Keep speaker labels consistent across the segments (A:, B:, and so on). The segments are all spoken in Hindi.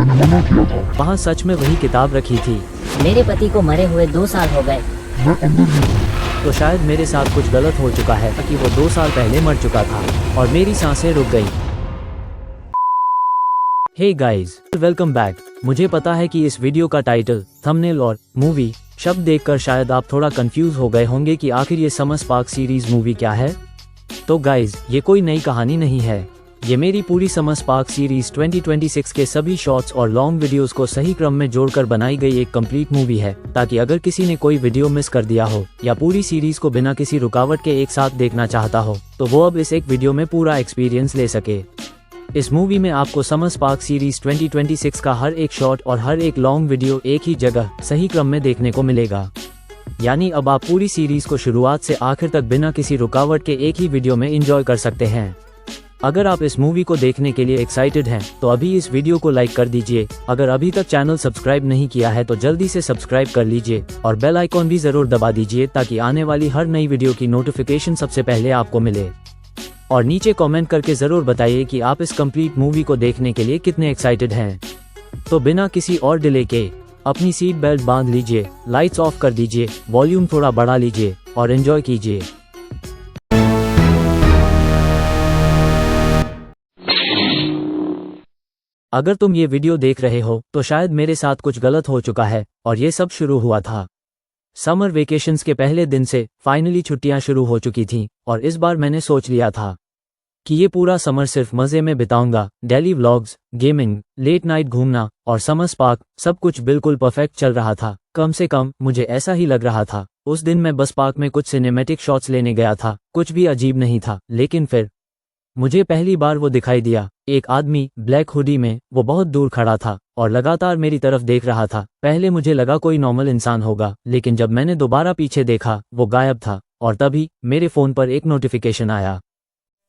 A: मैंने मना किया था।
B: वहाँ सच में वही किताब रखी थी।
C: मेरे पति को मरे हुए 2 साल हो गए।
A: मैं अंदर ही हूँ।
B: तो शायद मेरे साथ कुछ गलत हो चुका है कि वो 2 साल पहले मर चुका था और मेरी सांसें रुक गई। Hey guys, welcome back. मुझे पता है कि इस वीडियो का टाइटल, थंबनेल और मूवी शब्द देखकर शायद आप थोड़ा कंफ्यूज हो गए होंगे कि आखिर ये समर स्पार्क सीरीज मूवी क्या है। तो गाइस, ये कोई नई कहानी नहीं है। ये मेरी पूरी समर स्पार्क सीरीज 2026 के सभी शॉर्ट्स और लॉन्ग वीडियोस को सही क्रम में जोड़कर बनाई गई एक कंप्लीट मूवी है, ताकि अगर किसी ने कोई वीडियो मिस कर दिया हो या पूरी सीरीज को बिना किसी रुकावट के एक साथ देखना चाहता हो, तो वो अब इस एक वीडियो में पूरा एक्सपीरियंस ले सके। इस मूवी में आपको समर स्पार्क सीरीज 2026 का हर एक शॉर्ट और हर एक लॉन्ग वीडियो एक ही जगह सही क्रम में देखने को मिलेगा। यानी अब आप पूरी सीरीज को शुरुआत से आखिर तक बिना किसी रुकावट के एक ही वीडियो में एंजॉय कर सकते हैं। अगर आप इस मूवी को देखने के लिए एक्साइटेड हैं, तो अभी इस वीडियो को लाइक कर दीजिए। अगर अभी तक चैनल सब्सक्राइब नहीं किया है तो जल्दी से सब्सक्राइब कर लीजिए और बेल आइकॉन भी जरूर दबा दीजिए, ताकि आने वाली हर नई वीडियो की नोटिफिकेशन सबसे पहले आपको मिले। और नीचे कमेंट करके जरूर बताइए कि आप इस कंप्लीट मूवी को देखने के लिए कितने एक्साइटेड हैं। तो बिना किसी और डिले के अपनी सीट बेल्ट बांध लीजिए, लाइट्स ऑफ कर दीजिए, वॉल्यूम थोड़ा बढ़ा लीजिए और एंजॉय कीजिए। अगर तुम ये वीडियो देख रहे हो तो शायद मेरे साथ कुछ गलत हो चुका है और ये सब शुरू हुआ था समर वेकेशंस के पहले दिन से। फाइनली छुट्टियां शुरू हो चुकी थीं और इस बार मैंने सोच लिया था कि ये पूरा समर सिर्फ मजे में बिताऊंगा। Daily vlogs, gaming, late night घूमना और समर स्पार्क, सब कुछ बिल्कुल परफेक्ट चल रहा था। कम से कम मुझे ऐसा ही लग रहा था। उस दिन मैं बस पार्क में कुछ सिनेमैटिक शॉट्स लेने गया था, कुछ भी अजीब नहीं था। लेकिन फिर मुझे पहली बार वो दिखाई दिया, एक आदमी ब्लैक हुडी में। वो बहुत दूर खड़ा था और लगातार मेरी तरफ देख रहा था। पहले मुझे लगा कोई नॉर्मल इंसान होगा, लेकिन जब मैंने दोबारा पीछे देखा, वो गायब था। और तभी मेरे फोन पर एक नोटिफिकेशन आया,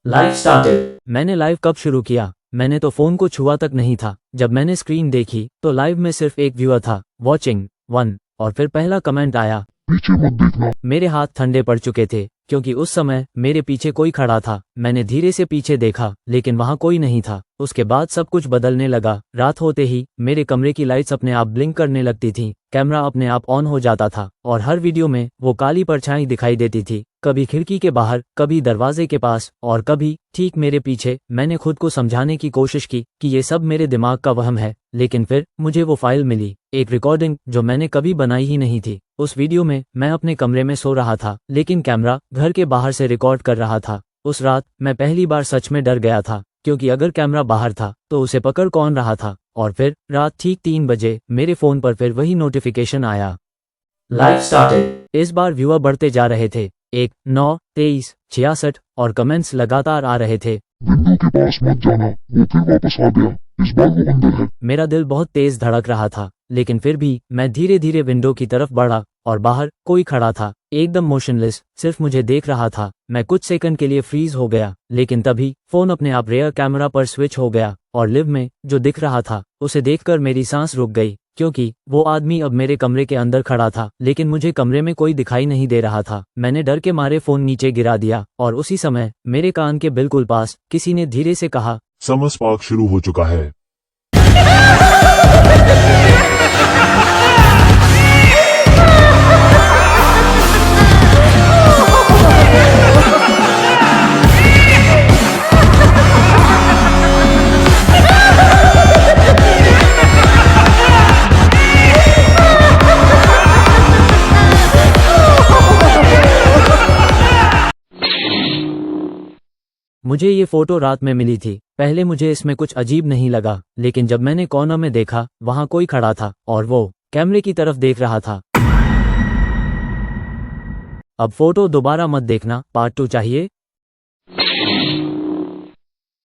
B: लाइव स्टार्टेड। मैंने लाइव कब शुरू किया? मैंने तो फोन को छुआ तक नहीं था। जब मैंने स्क्रीन देखी तो लाइव में सिर्फ एक व्यूअर था, वॉचिंग 1। और फिर पहला कमेंट आया,
A: पीछे मत देखना।
B: मेरे हाथ ठंडे पड़ चुके थे, क्योंकि उस समय मेरे पीछे कोई खड़ा था। मैंने धीरे से पीछे देखा, लेकिन वहां कोई नहीं था। उसके बाद सब कुछ बदलने लगा। रात होते ही मेरे कमरे की लाइट्स अपने आप ब्लिंक करने लगती थी, कैमरा अपने आप ऑन हो जाता था और हर वीडियो में वो काली परछाई दिखाई देती थी, कभी खिड़की के बाहर, कभी दरवाजे के पास और कभी ठीक मेरे पीछे। मैंने खुद को समझाने की कोशिश की कि ये सब मेरे दिमाग का वहम है, लेकिन फिर मुझे वो फाइल मिली, एक रिकॉर्डिंग जो मैंने कभी बनाई ही नहीं थी। उस वीडियो में मैं अपने कमरे में सो रहा था, लेकिन कैमरा घर के बाहर से रिकॉर्ड कर रहा था। उस रात मैं पहली बार सच में डर गया था, क्योंकि अगर कैमरा बाहर था तो उसे पकड़ कौन रहा था। और फिर रात ठीक 3 बजे मेरे फोन पर फिर वही नोटिफिकेशन आया, लाइव स्टार्टेड। इस बार व्यूअर बढ़ते जा रहे थे, 1, 9, 23, 66 और कमेंट्स लगातार आ रहे थे।
A: विंडो के पास मत जाना, वो फिर वापस आ गया। इस बार वो अंदर है।
B: मेरा दिल बहुत तेज धड़क रहा था, लेकिन फिर भी मैं धीरे धीरे विंडो की तरफ बढ़ा और बाहर कोई खड़ा था, एकदम मोशनलेस, सिर्फ मुझे देख रहा था। मैं कुछ सेकंड के लिए फ्रीज हो गया, लेकिन तभी फोन अपने आप रेयर कैमरा पर स्विच हो गया और लिव में जो दिख रहा था उसे देखकर मेरी सांस रुक गई, क्योंकि वो आदमी अब मेरे कमरे के अंदर खड़ा था, लेकिन मुझे कमरे में कोई दिखाई नहीं दे रहा था। मैंने डर के मारे फोन नीचे गिरा दिया और उसी समय मेरे कान के बिल्कुल पास किसी ने धीरे से कहा,
A: समर स्पार्क शुरू हो चुका है।
B: मुझे ये फोटो रात में मिली थी। पहले मुझे इसमें कुछ अजीब नहीं लगा, लेकिन जब मैंने कॉर्नर में देखा, वहां कोई खड़ा था और वो कैमरे की तरफ देख रहा था। अब फोटो दोबारा मत देखना, पार्ट 2 चाहिए।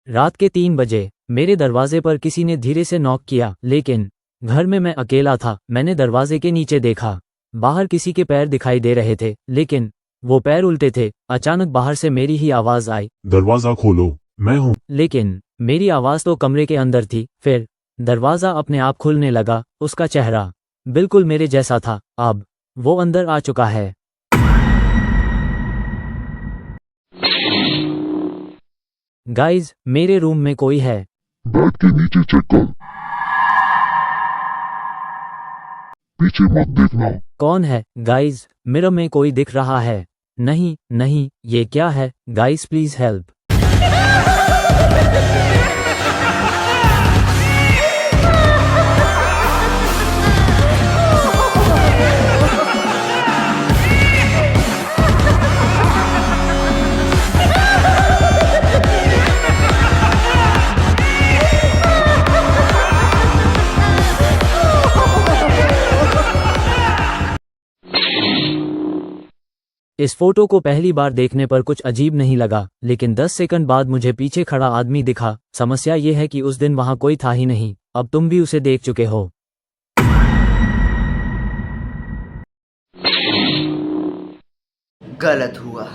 B: रात के 3 बजे मेरे दरवाजे पर किसी ने धीरे से नॉक किया, लेकिन घर में मैं अकेला था। मैंने दरवाजे के नीचे देखा, बाहर किसी के पैर दिखाई दे रहे थे, लेकिन वो पैर उल्टे थे। अचानक बाहर से मेरी ही आवाज आई,
A: दरवाजा खोलो, मैं हूँ।
B: लेकिन मेरी आवाज तो कमरे के अंदर थी। फिर दरवाजा अपने आप खुलने लगा। उसका चेहरा बिल्कुल मेरे जैसा था। अब वो अंदर आ चुका है। गाइज, मेरे रूम में कोई है।
A: बेड के नीचे चेक कर। पीछे मत देखना।
B: कौन है गाइज? मिरर में कोई दिख रहा है? नहीं नहीं, ये क्या है गाइज, प्लीज हेल्प। इस फोटो को पहली बार देखने पर कुछ अजीब नहीं लगा, लेकिन 10 सेकंड बाद मुझे पीछे खड़ा आदमी दिखा। समस्या ये है कि उस दिन वहां कोई था ही नहीं। अब तुम भी उसे देख चुके हो।
D: गलत हुआ।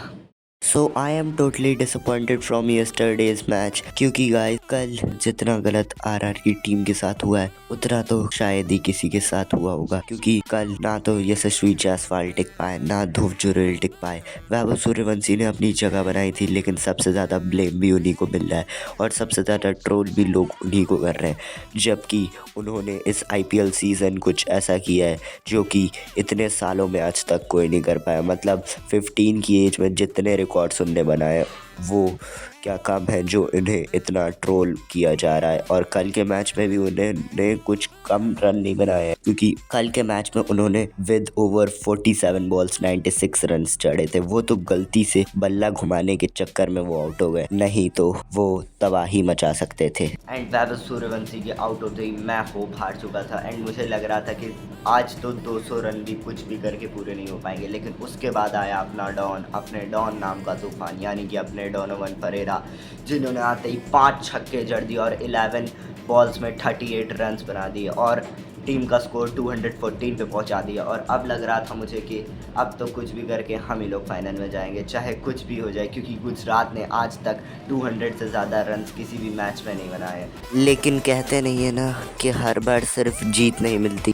E: So I am totally disappointed from yesterday's match क्योंकि गाइस कल जितना गलत आरआर की टीम के साथ हुआ है उतना तो शायद ही किसी के साथ हुआ होगा, क्योंकि कल ना तो यशस्वी जायसवाल टिक पाए ना ध्रुव जुरेल टिक पाए। वैभव सूर्यवंशी ने अपनी जगह बनाई थी, लेकिन सबसे ज़्यादा ब्लेम भी उन्हीं को मिल रहा है और सबसे ज़्यादा ट्रोल भी लोग उन्हीं को कर रहे हैं, जबकि उन्होंने इस आईपीएल सीज़न कुछ ऐसा किया है जो कि इतने सालों में आज तक कोई नहीं कर पाया। मतलब 15 की एज में जितने रिकॉर्ड्स उनने बनाए वो क्या कम है जो इन्हें इतना ट्रोल किया जा रहा है। और कल के मैच में भी उन्होंने कुछ कम रन नहीं बनाए हैं, क्योंकि कल के मैच में उन्होंने विद ओवर 47 बॉल्स 96 रन चढ़े थे। वो तो गलती से बल्ला घुमाने के चक्कर में वो आउट हो गए, नहीं तो वो तबाही मचा सकते थे।
D: एंड वैभव सूर्यवंशी के आउट होते ही मैं होप हार चुका था एंड मुझे लग रहा था कि आज तो 200 रन भी कुछ भी करके पूरे नहीं हो पाएंगे। लेकिन उसके बाद आया अपना डॉन, अपने डॉन नाम का तूफान, यानी कि अपने डोनोवन परेरा, जिन्होंने आते ही 5 छक्के जड़ दिए और 11 बॉल्स में 38 रन्स बना दिए और टीम का स्कोर 214 पे पहुंचा दिया। और अब लग रहा था मुझे कि अब तो कुछ भी करके हम ही लोग फाइनल में जाएंगे, चाहे कुछ भी हो जाए, क्योंकि गुजरात ने आज तक 200 से ज़्यादा रन्स किसी भी मैच में नहीं बनाए।
E: लेकिन कहते नहीं है ना कि हर बार सिर्फ जीत नहीं मिलती।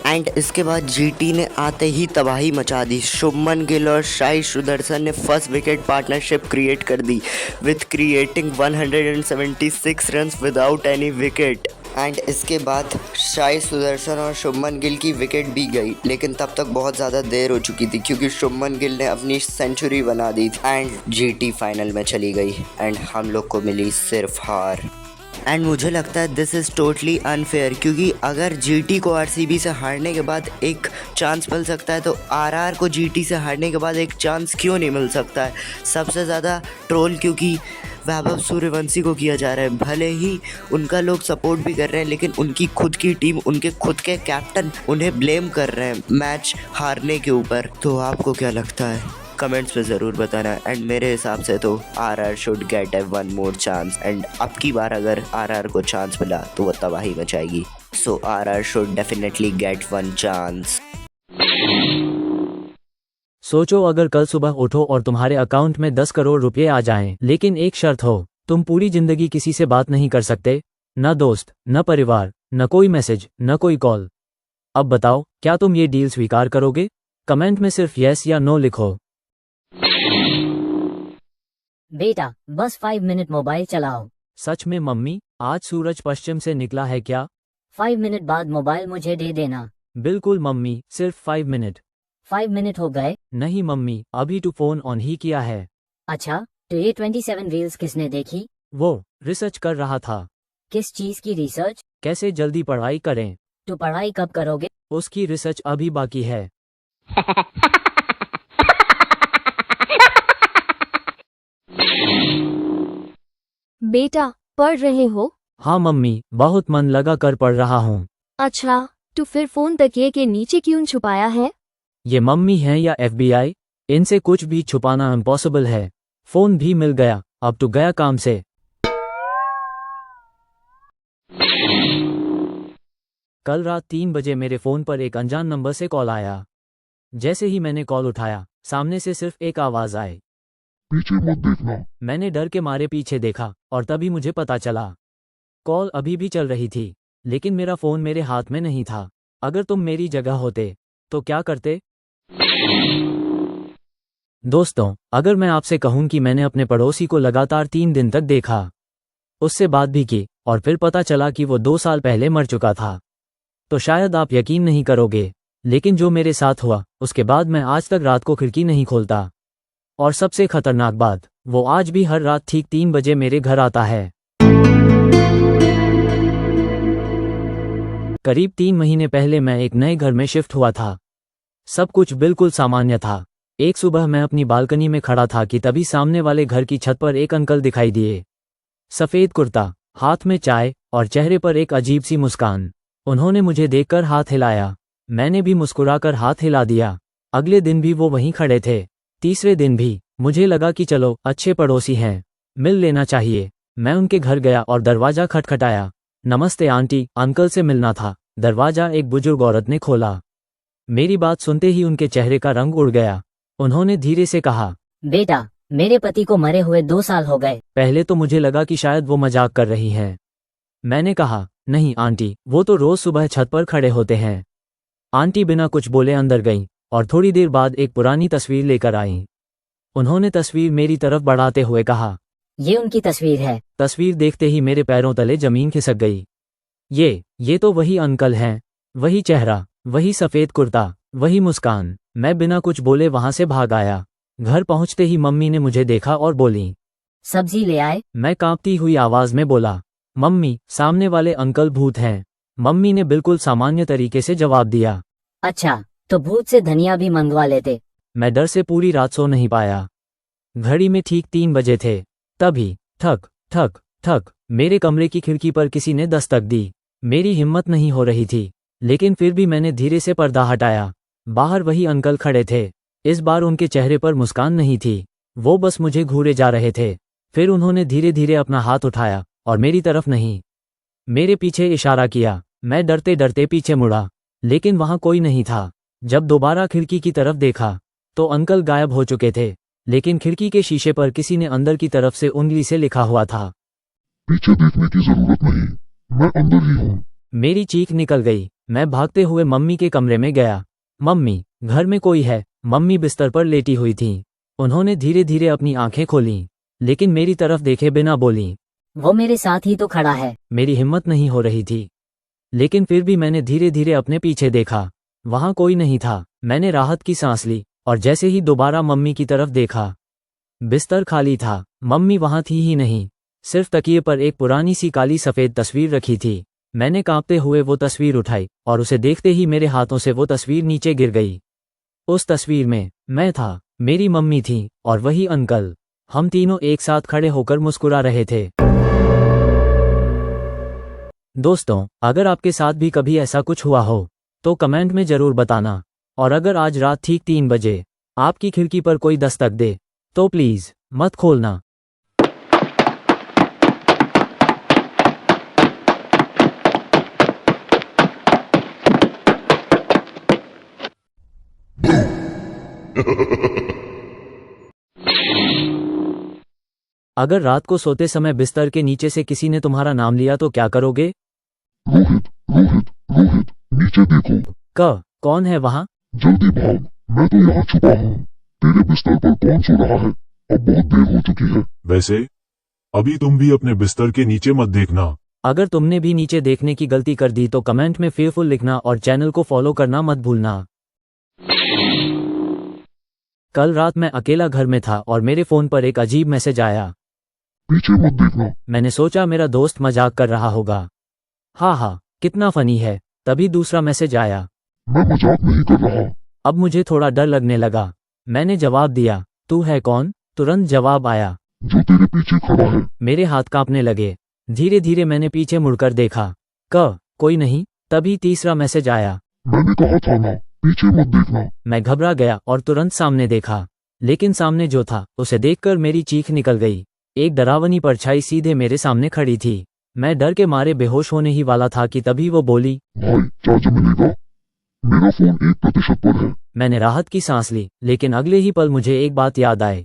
E: एंड इसके बाद जीटी ने आते ही तबाही मचा दी। शुभमन गिल और साई सुदर्शन ने फर्स्ट विकेट पार्टनरशिप क्रिएट कर दी with creating 176 runs without any wicket. And इसके बाद साई सुदर्शन और शुभमन गिल की विकेट भी गई, लेकिन तब तक बहुत ज़्यादा देर हो चुकी थी क्योंकि शुभमन गिल ने अपनी सेंचुरी बना दी थी एंड जीटी फाइनल में चली गई एंड हम लोग को मिली सिर्फ हार। एंड मुझे लगता है दिस इज़ टोटली अनफेयर, क्योंकि अगर जीटी को आरसीबी से हारने के बाद एक चांस मिल सकता है तो आरआर को जीटी से हारने के बाद एक चांस क्यों नहीं मिल सकता है। सबसे ज़्यादा ट्रोल क्योंकि वैभव सूर्यवंशी को किया जा रहा है। भले ही उनका लोग सपोर्ट भी कर रहे हैं, लेकिन उनकी खुद की टीम, उनके खुद के कैप्टन उन्हें ब्लेम कर रहे हैं मैच हारने के ऊपर। तो आपको क्या लगता है कमेंट्स में ज़रूर बताना। एंड मेरे हिसाब से तो RR should get A one more chance and अब की बार अगर आरआर को चांस मिला तो वो तबाही मचाएगी। So RR should definitely get one chance.
B: सोचो अगर कल सुबह उठो और तुम्हारे अकाउंट में 10 करोड़ रुपए आ जाएं, लेकिन एक शर्त हो, तुम पूरी जिंदगी किसी से बात नहीं कर सकते, न दोस्त, न परिवार, न कोई मैसेज, न कोई कॉल। अब बताओ क्या तुम ये डील स्वीकार करोगे? कमेंट में सिर्फ यस या नो लिखो।
C: बेटा बस 5 मिनट मोबाइल चलाओ।
B: सच में मम्मी, आज सूरज पश्चिम से निकला है क्या?
C: 5 मिनट बाद मोबाइल मुझे दे देना।
B: बिल्कुल मम्मी, सिर्फ 5 मिनट।
C: 5 मिनट हो गए?
B: नहीं मम्मी, अभी तो फोन ऑन ही किया है।
C: अच्छा, तो ये 27 रील्स किसने देखी?
B: वो रिसर्च कर रहा था।
C: किस चीज की रिसर्च?
B: कैसे जल्दी पढ़ाई करें।
C: तो पढ़ाई कब करोगे?
B: उसकी रिसर्च अभी बाकी है।
F: बेटा पढ़ रहे हो?
B: हाँ मम्मी, बहुत मन लगा कर पढ़ रहा हूँ।
F: अच्छा, तो फिर फोन तकिए के नीचे क्यों छुपाया है?
B: ये मम्मी है या FBI? इनसे कुछ भी छुपाना इम्पॉसिबल है। फोन भी मिल गया, अब तो गया काम से। कल रात 3 बजे मेरे फोन पर एक अनजान नंबर से कॉल आया। जैसे ही मैंने कॉल उठाया, सामने से सिर्फ एक आवाज आई,
A: पीछे मत देखना।
B: मैंने डर के मारे पीछे देखा और तभी मुझे पता चला कॉल अभी भी चल रही थी, लेकिन मेरा फोन मेरे हाथ में नहीं था। अगर तुम मेरी जगह होते तो क्या करते? दोस्तों, अगर मैं आपसे कहूं कि मैंने अपने पड़ोसी को लगातार 3 दिन तक देखा, उससे बात भी की और फिर पता चला कि वो 2 साल पहले मर चुका था, तो शायद आप यकीन नहीं करोगे। लेकिन जो मेरे साथ हुआ उसके बाद मैं आज तक रात को खिड़की नहीं खोलता। और सबसे खतरनाक बात, वो आज भी हर रात ठीक 3 बजे मेरे घर आता है। करीब 3 महीने पहले मैं एक नए घर में शिफ्ट हुआ था। सब कुछ बिल्कुल सामान्य था। एक सुबह मैं अपनी बालकनी में खड़ा था कि तभी सामने वाले घर की छत पर एक अंकल दिखाई दिए। सफ़ेद कुर्ता, हाथ में चाय और चेहरे पर एक अजीब सी मुस्कान। उन्होंने मुझे देखकर हाथ हिलाया। मैंने भी मुस्कुराकर हाथ हिला दिया। अगले दिन भी वो वहीं खड़े थे। तीसरे दिन भी। मुझे लगा कि चलो अच्छे पड़ोसी हैं, मिल लेना चाहिए। मैं उनके घर गया और दरवाज़ा खटखटाया। नमस्ते आंटी, अंकल से मिलना था। दरवाज़ा एक बुजुर्ग औरत ने खोला। मेरी बात सुनते ही उनके चेहरे का रंग उड़ गया। उन्होंने धीरे से कहा,
C: बेटा, मेरे पति को मरे हुए 2 साल हो गए।
B: पहले तो मुझे लगा कि शायद वो मजाक कर रही हैं। मैंने कहा, नहीं आंटी, वो तो रोज सुबह छत पर खड़े होते हैं। आंटी बिना कुछ बोले अंदर गईं और थोड़ी देर बाद एक पुरानी तस्वीर लेकर आईं। उन्होंने तस्वीर मेरी तरफ बढ़ाते हुए कहा,
C: ये उनकी तस्वीर है।
B: तस्वीर देखते ही मेरे पैरों तले जमीन खिसक गई। ये तो वही अंकल हैं। वही चेहरा, वही सफ़ेद कुर्ता, वही मुस्कान। मैं बिना कुछ बोले वहां से भाग आया। घर पहुंचते ही मम्मी ने मुझे देखा और बोली,
C: सब्जी ले आए?
B: मैं कांपती हुई आवाज में बोला, मम्मी, सामने वाले अंकल भूत हैं। मम्मी ने बिल्कुल सामान्य तरीके से जवाब दिया।
C: अच्छा, तो भूत से धनिया भी मंगवा लेते।
B: मैं डर से पूरी रात सो नहीं पाया। घड़ी में ठीक 3 बजे थे। तभी ठक ठक ठक मेरे कमरे की खिड़की पर किसी ने दस्तक दी। मेरी हिम्मत नहीं हो रही थी, लेकिन फिर भी मैंने धीरे से पर्दा हटाया। बाहर वही अंकल खड़े थे। इस बार उनके चेहरे पर मुस्कान नहीं थी, वो बस मुझे घूरे जा रहे थे। फिर उन्होंने धीरे धीरे अपना हाथ उठाया और मेरी तरफ नहीं, मेरे पीछे इशारा किया। मैं डरते डरते पीछे मुड़ा, लेकिन वहां कोई नहीं था। जब दोबारा खिड़की की तरफ देखा तो अंकल गायब हो चुके थे, लेकिन खिड़की के शीशे पर किसी ने अंदर की तरफ से उंगली से लिखा हुआ था,
A: पीछे देखने की जरूरत नहीं, मैं अंदर ही हूँ।
B: मेरी चीख निकल गई। मैं भागते हुए मम्मी के कमरे में गया। मम्मी, घर में कोई है? मम्मी बिस्तर पर लेटी हुई थीं। उन्होंने धीरे धीरे अपनी आंखें खोलीं, लेकिन मेरी तरफ देखे बिना बोलीं,
C: वो मेरे साथ ही तो खड़ा है।
B: मेरी हिम्मत नहीं हो रही थी, लेकिन फिर भी मैंने धीरे धीरे अपने पीछे देखा। वहां कोई नहीं था। मैंने राहत की सांस ली और जैसे ही दोबारा मम्मी की तरफ देखा, बिस्तर खाली था। मम्मी वहां थी ही नहीं, सिर्फ तकिए पर एक पुरानी सी काली सफ़ेद तस्वीर रखी थी। मैंने कांपते हुए वो तस्वीर उठाई और उसे देखते ही मेरे हाथों से वो तस्वीर नीचे गिर गई। उस तस्वीर में मैं था, मेरी मम्मी थी और वही अंकल। हम तीनों एक साथ खड़े होकर मुस्कुरा रहे थे। दोस्तों, अगर आपके साथ भी कभी ऐसा कुछ हुआ हो तो कमेंट में ज़रूर बताना। और अगर आज रात ठीक 3 बजे आपकी खिड़की पर कोई दस्तक दे तो प्लीज़ मत खोलना। अगर रात को सोते समय बिस्तर के नीचे से किसी ने तुम्हारा नाम लिया तो क्या करोगे?
A: रोहित, रोहित, रोहित, नीचे देखो।
B: कौन है वहां?
A: जल्दी भाग, मैं तो यहाँ छुपा हूँ। तेरे बिस्तर पर कौन सो रहा है? अब बहुत देर हो चुकी है।
G: वैसे अभी तुम भी अपने बिस्तर के नीचे मत देखना।
B: अगर तुमने भी नीचे देखने की गलती कर दी तो कमेंट में फेयरफुल लिखना और चैनल को फॉलो करना मत भूलना। कल रात मैं अकेला घर में था और मेरे फोन पर एक अजीब मैसेज आया।
A: पीछे मत देखना।
B: मैंने सोचा मेरा दोस्त मजाक कर रहा होगा। हाँ, कितना फनी है। तभी दूसरा मैसेज आया।
A: मैं मजाक नहीं कर रहा।
B: अब मुझे थोड़ा डर लगने लगा। मैंने जवाब दिया, तू है कौन? तुरंत जवाब आया,
A: जो तेरे पीछे खड़ा है।
B: मेरे हाथ कांपने लगे। धीरे धीरे मैंने पीछे मुड़कर देखा। कोई नहीं। तभी तीसरा मैसेज आया।
A: मैंने कहा था ना, पीछे मत देखना।
B: मैं घबरा गया और तुरंत सामने देखा, लेकिन सामने जो था उसे देखकर मेरी चीख निकल गई। एक डरावनी परछाई सीधे मेरे सामने खड़ी थी। मैं डर के मारे बेहोश होने ही वाला था कि तभी वो बोली,
A: भाई, चार्जर मिलेगा? मेरा फोन 1% पर है।
B: मैंने राहत की सांस ली, लेकिन अगले ही पल मुझे एक बात याद आई।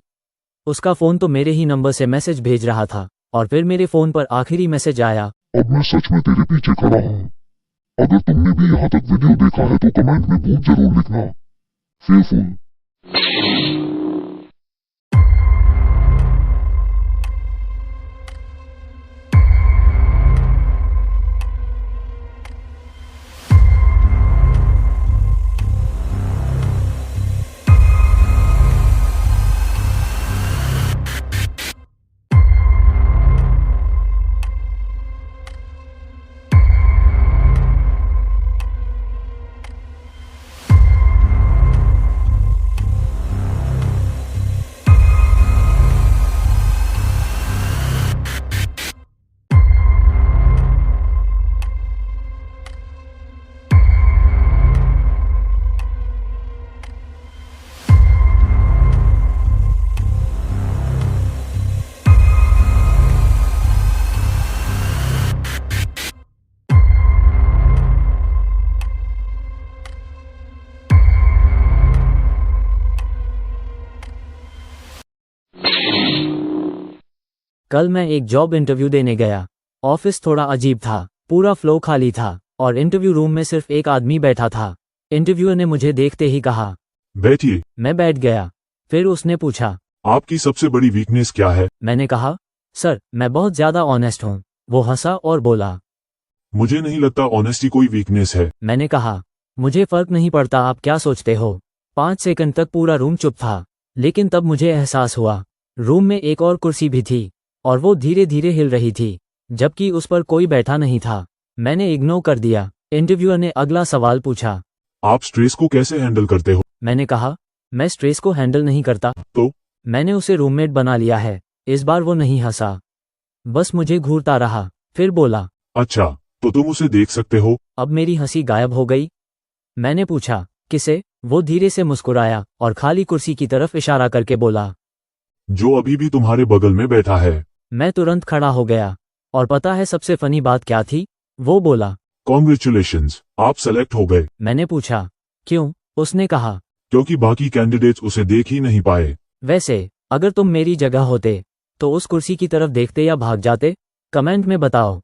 B: उसका फोन तो मेरे ही नंबर से मैसेज भेज रहा था और फिर मेरे फोन पर आखिरी मैसेज आया,
A: अब मैं सच में तेरे पीछे खड़ा हूँ। अगर तुमने भी यहाँ तक वीडियो देखा है तो कमेंट में भूत जरूर लिखना। फेयरफुल।
B: कल मैं एक जॉब इंटरव्यू देने गया। ऑफिस थोड़ा अजीब था, पूरा फ्लो खाली था और इंटरव्यू रूम में सिर्फ एक आदमी बैठा था। इंटरव्यूअर ने मुझे देखते ही कहा,
G: बैठिए।
B: मैं बैठ गया। फिर उसने पूछा,
G: आपकी सबसे बड़ी वीकनेस क्या है?
B: मैंने कहा, सर मैं बहुत ज्यादा ऑनेस्ट हूँ। वो हंसा और बोला,
G: मुझे नहीं लगता ऑनेस्टी कोई वीकनेस है।
B: मैंने कहा, मुझे फर्क नहीं पड़ता आप क्या सोचते हो। 5 सेकंड तक पूरा रूम चुप था, लेकिन तब मुझे एहसास हुआ रूम में एक और कुर्सी भी थी और वो धीरे धीरे हिल रही थी, जबकि उस पर कोई बैठा नहीं था। मैंने इग्नोर कर दिया। इंटरव्यूअर ने अगला सवाल पूछा,
G: आप स्ट्रेस को कैसे हैंडल करते हो?
B: मैंने कहा, मैं स्ट्रेस को हैंडल नहीं करता।
G: तो?
B: मैंने उसे रूममेट बना लिया है। इस बार वो नहीं हंसा, बस मुझे घूरता रहा। फिर बोला,
G: अच्छा, तो तुम उसे देख सकते हो?
B: अब मेरी हंसी गायब हो गई। मैंने पूछा, किसे? वो धीरे से मुस्कुराया और खाली कुर्सी की तरफ इशारा करके बोला,
G: जो अभी भी तुम्हारे बगल में बैठा है।
B: मैं तुरंत खड़ा हो गया। और पता है सबसे फनी बात क्या थी? वो बोला,
G: कॉन्ग्रेचुलेशंस, आप सेलेक्ट हो गए।
B: मैंने पूछा, क्यों? उसने कहा,
G: क्योंकि बाकी कैंडिडेट्स उसे देख ही नहीं पाए।
B: वैसे अगर तुम मेरी जगह होते तो उस कुर्सी की तरफ देखते या भाग जाते? कमेंट में बताओ।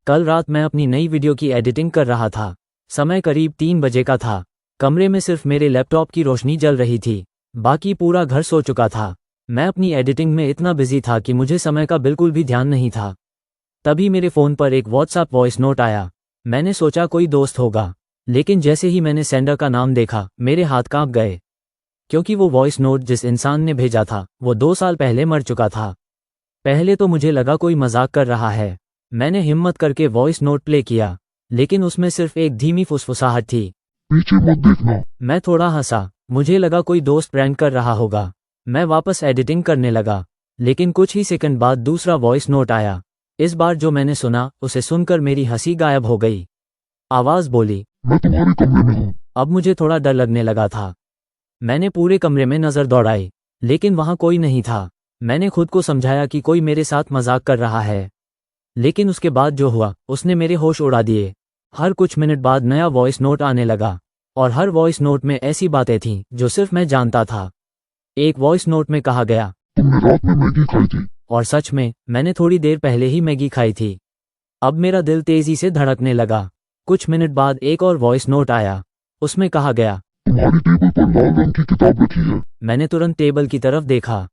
B: कल रात मैं अपनी नई वीडियो की एडिटिंग कर रहा था। समय करीब 3 बजे का था। कमरे में सिर्फ मेरे लैपटॉप की रोशनी जल रही थी, बाकी पूरा घर सो चुका था। मैं अपनी एडिटिंग में इतना बिजी था कि मुझे समय का बिल्कुल भी ध्यान नहीं था। तभी मेरे फ़ोन पर एक व्हाट्सएप वॉइस नोट आया। मैंने सोचा कोई दोस्त होगा, लेकिन जैसे ही मैंने सेंडर का नाम देखा मेरे हाथ कांप गए, क्योंकि वो वॉइस नोट जिस इंसान ने भेजा था वो 2 साल पहले मर चुका था। पहले तो मुझे लगा कोई मजाक कर रहा है। मैंने हिम्मत करके वॉइस नोट प्ले किया, लेकिन उसमें सिर्फ एक धीमी फुसफुसाहट थी,
A: पीछे मत देखना।
B: मैं थोड़ा हंसा। मुझे लगा कोई दोस्त प्रैंक कर रहा होगा। मैं वापस एडिटिंग करने लगा, लेकिन कुछ ही सेकंड बाद दूसरा वॉइस नोट आया। इस बार जो मैंने सुना उसे सुनकर मेरी हंसी गायब हो गई। आवाज बोली,
A: मैं तुम्हारे कमरे में हूँ।
B: अब मुझे थोड़ा डर लगने लगा था। मैंने पूरे कमरे में नजर दौड़ाई, लेकिन वहां कोई नहीं था। मैंने खुद को समझाया कि कोई मेरे साथ मजाक कर रहा है, लेकिन उसके बाद जो हुआ उसने मेरे होश उड़ा दिए। हर कुछ मिनट बाद नया वॉइस नोट आने लगा, और हर वॉइस नोट में ऐसी बातें थीं जो सिर्फ मैं जानता था। एक वॉइस नोट में कहा गया,
A: तुमने रात में मैगी खाई थी।
B: और सच में मैंने थोड़ी देर पहले ही मैगी खाई थी। अब मेरा दिल तेजी से धड़कने लगा। कुछ मिनट बाद एक और वॉइस नोट आया। उसमें कहा गया,
A: तुम्हारी टेबल पर लाल रंग की किताब रखी है।
B: मैंने तुरंत टेबल की तरफ देखा,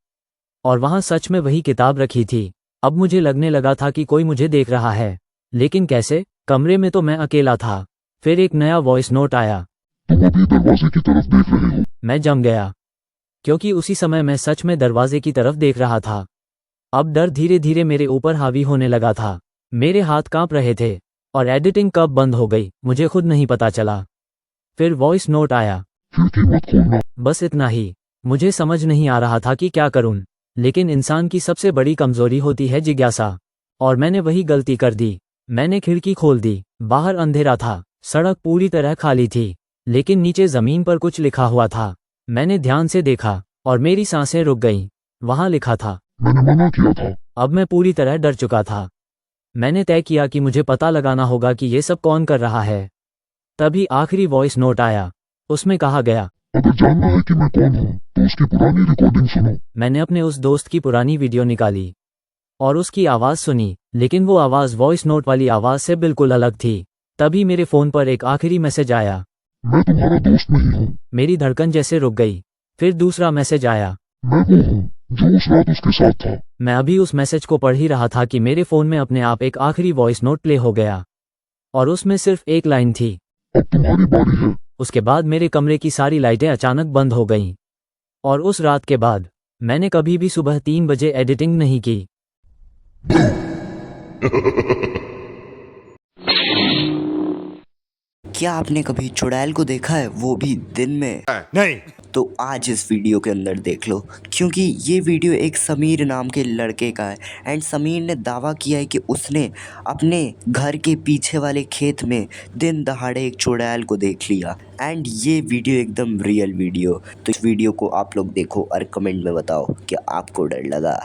B: और वहां सच में वही किताब रखी थी। अब मुझे लगने लगा था कि कोई मुझे देख रहा है, लेकिन कैसे? कमरे में तो मैं अकेला था। फिर एक नया वॉइस नोट आया,
A: तुम अभी दरवाजे की तरफ देख रहे हो।
B: मैं जम गया, क्योंकि उसी समय मैं सच में दरवाजे की तरफ देख रहा था। अब डर धीरे धीरे मेरे ऊपर हावी होने लगा था। मेरे हाथ कांप रहे थे, और एडिटिंग कब बंद हो गई मुझे खुद नहीं पता चला। फिर वॉइस नोट आया,
A: खिड़की मत खोलना।
B: बस इतना ही। मुझे समझ नहीं आ रहा था कि क्या करूं, लेकिन इंसान की सबसे बड़ी कमजोरी होती है जिज्ञासा, और मैंने वही गलती कर दी। मैंने खिड़की खोल दी। बाहर अंधेरा था, सड़क पूरी तरह खाली थी, लेकिन नीचे जमीन पर कुछ लिखा हुआ था। मैंने ध्यान से देखा और मेरी सांसें रुक गईं। वहां लिखा था,
A: मैंने मना किया था।
B: अब मैं पूरी तरह डर चुका था। मैंने तय किया कि मुझे पता लगाना होगा कि ये सब कौन कर रहा है। तभी आखिरी वॉइस नोट आया। उसमें कहा गया,
A: अगर जानना है कि मैं कौन हूँ तो उसकी पुरानी रिकॉर्डिंग सुनो।
B: मैंने अपने उस दोस्त की पुरानी वीडियो निकाली और उसकी आवाज़ सुनी, लेकिन वो आवाज़ वॉइस नोट वाली आवाज़ से बिल्कुल अलग थी। तभी मेरे फ़ोन पर एक आखिरी मैसेज आया,
A: मैं तुम्हारा दोस्त नहीं हूँ।
B: मेरी धड़कन जैसे रुक गई। फिर दूसरा मैसेज आया,
A: मैं वो हूँ जो उस रात उसके साथ था।
B: मैं अभी उस मैसेज को पढ़ ही रहा था कि मेरे फ़ोन में अपने आप एक आखिरी वॉइस नोट प्ले हो गया, और उसमें सिर्फ एक लाइन थी,
A: अब तुम्हारी बारी है।
B: उसके बाद मेरे कमरे की सारी लाइटें अचानक बंद हो गईं। और उस रात के बाद मैंने कभी भी सुबह 3 बजे एडिटिंग नहीं की।
E: क्या आपने कभी चुड़ैल को देखा है, वो भी दिन में?
H: नहीं।
E: तो आज इस वीडियो के अंदर देख लो, क्योंकि ये वीडियो एक समीर नाम के लड़के का है। एंड समीर ने दावा किया है कि उसने अपने घर के पीछे वाले खेत में दिन दहाड़े एक चुड़ैल को देख लिया। एंड ये वीडियो एकदम रियल वीडियो। तो इस वीडियो को आप लोग देखो और कमेंट में बताओ कि आपको डर लगा।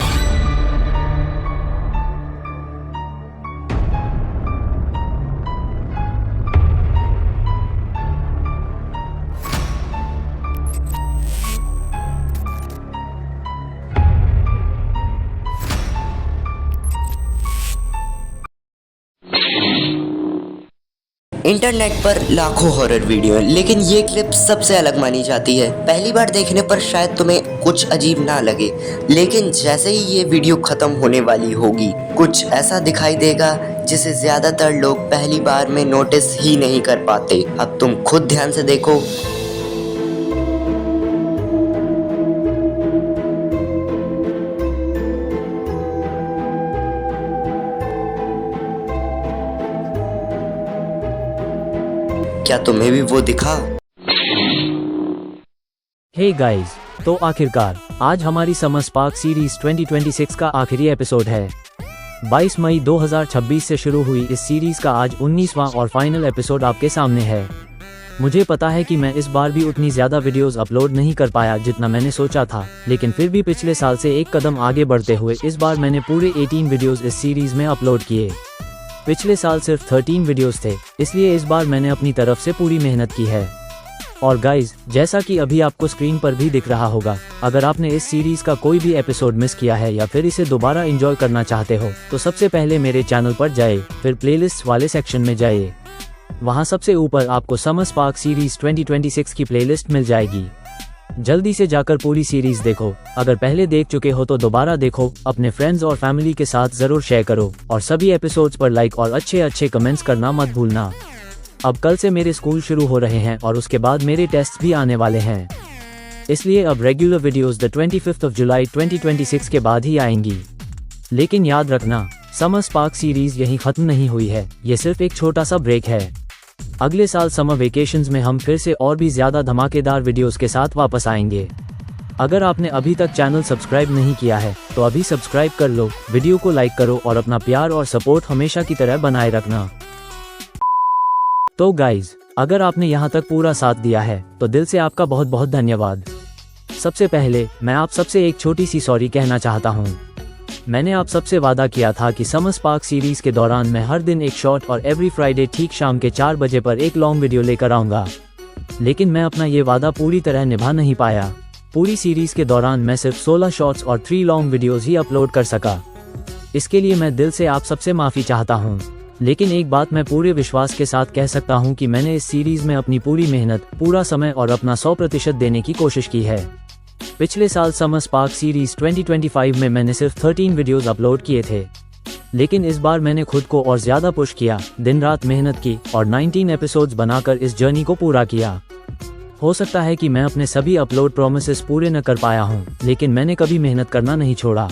E: इंटरनेट पर लाखों हॉरर वीडियो हैं, लेकिन ये क्लिप सबसे अलग मानी जाती है। पहली बार देखने पर शायद तुम्हें कुछ अजीब ना लगे, लेकिन जैसे ही ये वीडियो खत्म होने वाली होगी, कुछ ऐसा दिखाई देगा जिसे ज्यादातर लोग पहली बार में नोटिस ही नहीं कर पाते। अब तुम खुद ध्यान से देखो। क्या तुम्हें भी वो दिखा?
B: हे गाइस, तो आखिरकार आज हमारी समर स्पार्क सीरीज 2026 का आखिरी एपिसोड है। 22 मई 2026 से शुरू हुई इस सीरीज का आज 19वां और फाइनल एपिसोड आपके सामने है। मुझे पता है कि मैं इस बार भी उतनी ज़्यादा वीडियोस अपलोड नहीं कर पाया जितना मैंने सोचा था, लेकिन फिर भी पिछले साल से एक कदम आगे बढ़ते हुए इस बार मैंने पूरे 18 वीडियोस इस सीरीज में अपलोड किए। पिछले साल सिर्फ 13 वीडियोस थे, इसलिए इस बार मैंने अपनी तरफ से पूरी मेहनत की है। और गाइज, जैसा कि अभी आपको स्क्रीन पर भी दिख रहा होगा, अगर आपने इस सीरीज का कोई भी एपिसोड मिस किया है या फिर इसे दोबारा एंजॉय करना चाहते हो, तो सबसे पहले मेरे चैनल पर जाए, फिर प्लेलिस्ट वाले सेक्शन में जाइए। वहां सबसे ऊपर आपको समर स्पार्क सीरीज 2026 की प्लेलिस्ट मिल जाएगी। जल्दी से जाकर पूरी सीरीज देखो। अगर पहले देख चुके हो तो दोबारा देखो, अपने फ्रेंड्स और फैमिली के साथ जरूर शेयर करो और सभी एपिसोड्स पर लाइक और अच्छे कमेंट्स करना मत भूलना। अब कल से मेरे स्कूल शुरू हो रहे हैं और उसके बाद मेरे टेस्ट भी आने वाले हैं, इसलिए अब रेगुलर वीडियोस द 25 जुलाई 2026 के बाद ही आएंगी। लेकिन याद रखना, समर स्पार्क सीरीज यहीं खत्म नहीं हुई है, ये सिर्फ एक छोटा सा ब्रेक है। अगले साल समर वेकेशंस में हम फिर से और भी ज्यादा धमाकेदार वीडियोस के साथ वापस आएंगे। अगर आपने अभी तक चैनल सब्सक्राइब नहीं किया है तो अभी सब्सक्राइब कर लो, वीडियो को लाइक करो और अपना प्यार और सपोर्ट हमेशा की तरह बनाए रखना। तो गाइज, अगर आपने यहाँ तक पूरा साथ दिया है तो दिल से आपका बहुत बहुत धन्यवाद। सबसे पहले मैं आप सबसे एक छोटी सी सॉरी कहना चाहता हूँ। मैंने आप सबसे वादा किया था कि समर स्पार्क सीरीज के दौरान मैं हर दिन एक शॉर्ट और एवरी फ्राइडे ठीक शाम के 4 बजे पर एक लॉन्ग वीडियो लेकर आऊँगा, लेकिन मैं अपना ये वादा पूरी तरह निभा नहीं पाया। पूरी सीरीज के दौरान मैं सिर्फ 16 शॉर्ट्स और 3 लॉन्ग वीडियोज़ ही अपलोड कर सका। इसके लिए मैं दिल से आप सबसे माफ़ी चाहता हूँ, लेकिन एक बात मैं पूरे विश्वास के साथ कह सकता हूँ कि मैंने इस सीरीज में अपनी पूरी मेहनत, पूरा समय और अपना 100% देने की कोशिश की है। पिछले साल समर स्पार्क सीरीज 2025 में मैंने सिर्फ 13 वीडियोस अपलोड किए थे, लेकिन इस बार मैंने खुद को और ज़्यादा पुश किया, दिन रात मेहनत की और 19 एपिसोड्स बनाकर इस जर्नी को पूरा किया। हो सकता है कि मैं अपने सभी अपलोड प्रॉमिसेस पूरे न कर पाया हूँ, लेकिन मैंने कभी मेहनत करना नहीं छोड़ा।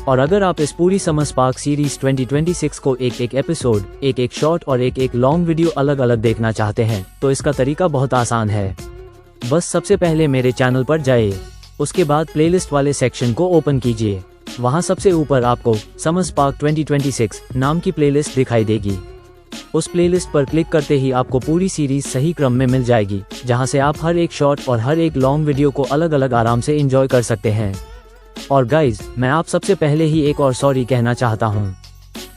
B: और अगर आप इस पूरी समर स्पार्क सीरीज 2026 को एक एपिसोड, एक शॉर्ट और एक लॉन्ग वीडियो अलग अलग देखना चाहते हैं तो इसका तरीका बहुत आसान है। बस सबसे पहले मेरे चैनल पर जाइए, उसके बाद प्लेलिस्ट वाले सेक्शन को ओपन कीजिए। वहां सबसे ऊपर आपको समर स्पार्क 2026 नाम की प्लेलिस्ट दिखाई देगी। उस प्लेलिस्ट पर क्लिक करते ही आपको पूरी सीरीज सही क्रम में मिल जाएगी, जहां से आप हर एक शॉर्ट और हर एक लॉन्ग वीडियो को अलग अलग आराम से एंजॉय कर सकते हैं। और गाइज, मैं आप सबसे पहले ही एक और सॉरी कहना चाहता हूँ।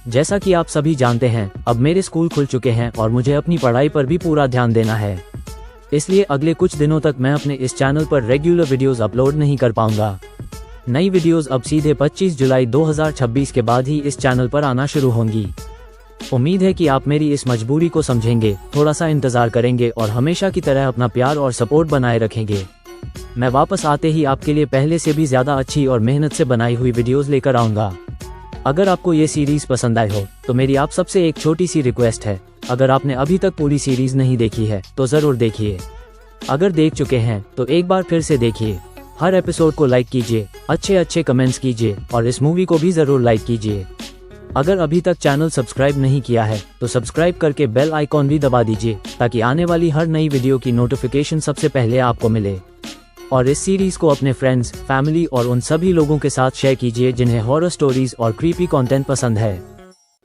B: जैसा कि आप सभी जानते हैं, अब मेरे स्कूल खुल चुके हैं और मुझे अपनी पढ़ाई पर भी पूरा ध्यान देना है, इसलिए अगले कुछ दिनों तक मैं अपने इस चैनल पर रेगुलर वीडियोस अपलोड नहीं कर पाऊंगा। नई वीडियोस अब सीधे 25 जुलाई 2026 के बाद ही इस चैनल पर आना शुरू होंगी। उम्मीद है कि आप मेरी इस मजबूरी को समझेंगे, थोड़ा सा इंतजार करेंगे और हमेशा की तरह अपना प्यार और सपोर्ट बनाए रखेंगे। मैं वापस आते ही आपके लिए पहले से भी ज़्यादा अच्छी और मेहनत से बनाई हुई वीडियोस लेकर आऊँगा। अगर आपको ये सीरीज़ पसंद आई हो तो मेरी आप सबसे एक छोटी सी रिक्वेस्ट है, अगर आपने अभी तक पूरी सीरीज़ नहीं देखी है तो ज़रूर देखिए। अगर देख चुके हैं तो एक बार फिर से देखिए। हर एपिसोड को लाइक कीजिए, अच्छे कमेंट्स कीजिए और इस मूवी को भी ज़रूर लाइक कीजिए। अगर अभी तक चैनल सब्सक्राइब नहीं किया है तो सब्सक्राइब करके बेल आइकॉन भी दबा दीजिए, ताकि आने वाली हर नई वीडियो की नोटिफिकेशन सबसे पहले आपको मिले। और इस सीरीज को अपने फ्रेंड्स, फैमिली और उन सभी लोगों के साथ शेयर कीजिए जिन्हें हॉरर स्टोरीज और क्रीपी कंटेंट पसंद है।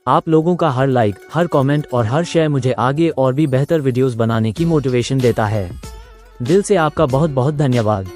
B: आप लोगों का हर लाइक, हर कमेंट और हर शेयर मुझे आगे और भी बेहतर वीडियोस बनाने की मोटिवेशन देता है। दिल से आपका बहुत बहुत धन्यवाद।